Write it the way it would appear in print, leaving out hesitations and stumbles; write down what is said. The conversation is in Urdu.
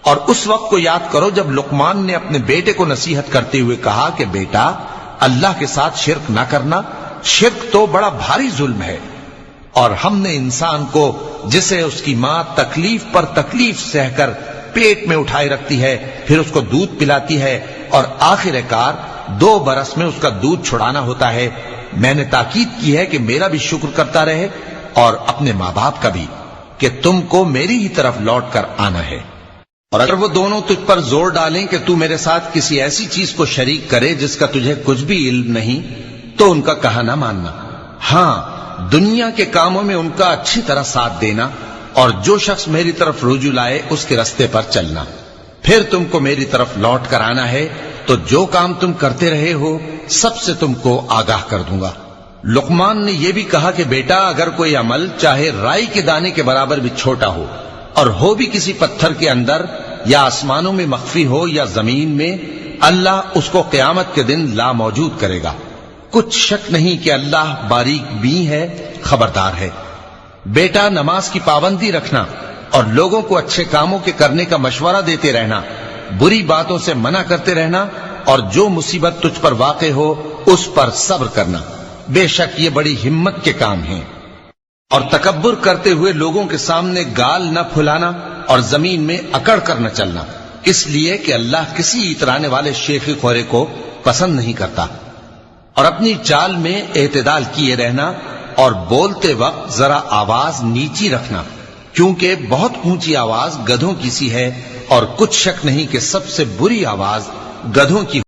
اور اس وقت کو یاد کرو جب لقمان نے اپنے بیٹے کو نصیحت کرتے ہوئے کہا کہ بیٹا اللہ کے ساتھ شرک نہ کرنا، شرک تو بڑا بھاری ظلم ہے، اور ہم نے انسان کو جسے اس کی ماں تکلیف پر تکلیف سہ کر پیٹ میں اٹھائے رکھتی ہے، پھر اس کو دودھ پلاتی ہے اور آخر کار 2 برس میں اس کا دودھ چھڑانا ہوتا ہے، میں نے تاکید کی ہے کہ میرا بھی شکر کرتا رہے اور اپنے ماں باپ کا بھی، کہ تم کو میری ہی طرف لوٹ کر آنا ہے۔ اور اگر وہ دونوں تجھ پر زور ڈالیں کہ تو میرے ساتھ کسی ایسی چیز کو شریک کرے جس کا تجھے کچھ بھی علم نہیں، تو ان کا کہا نہ ماننا، ہاں دنیا کے کاموں میں ان کا اچھی طرح ساتھ دینا، اور جو شخص میری طرف رجوع لائے اس کے رستے پر چلنا، پھر تم کو میری طرف لوٹ کر آنا ہے، تو جو کام تم کرتے رہے ہو سب سے تم کو آگاہ کر دوں گا۔ لقمان نے یہ بھی کہا کہ بیٹا اگر کوئی عمل چاہے رائی کے دانے کے برابر بھی چھوٹا ہو، اور ہو بھی کسی پتھر کے اندر یا آسمانوں میں مخفی ہو یا زمین میں، اللہ اس کو قیامت کے دن لا موجود کرے گا۔ کچھ شک نہیں کہ اللہ باریک بین ہے، خبردار ہے۔ بیٹا نماز کی پابندی رکھنا اور لوگوں کو اچھے کاموں کے کرنے کا مشورہ دیتے رہنا، بری باتوں سے منع کرتے رہنا، اور جو مصیبت تجھ پر واقع ہو اس پر صبر کرنا، بے شک یہ بڑی ہمت کے کام ہیں۔ اور تکبر کرتے ہوئے لوگوں کے سامنے گال نہ پھلانا اور زمین میں اکڑ کر نہ چلنا، اس لیے کہ اللہ کسی اترانے والے شیخی خورے کو پسند نہیں کرتا۔ اور اپنی چال میں اعتدال کیے رہنا، اور بولتے وقت ذرا آواز نیچی رکھنا، کیونکہ بہت اونچی آواز گدھوں کی سی ہے، اور کچھ شک نہیں کہ سب سے بری آواز گدھوں کی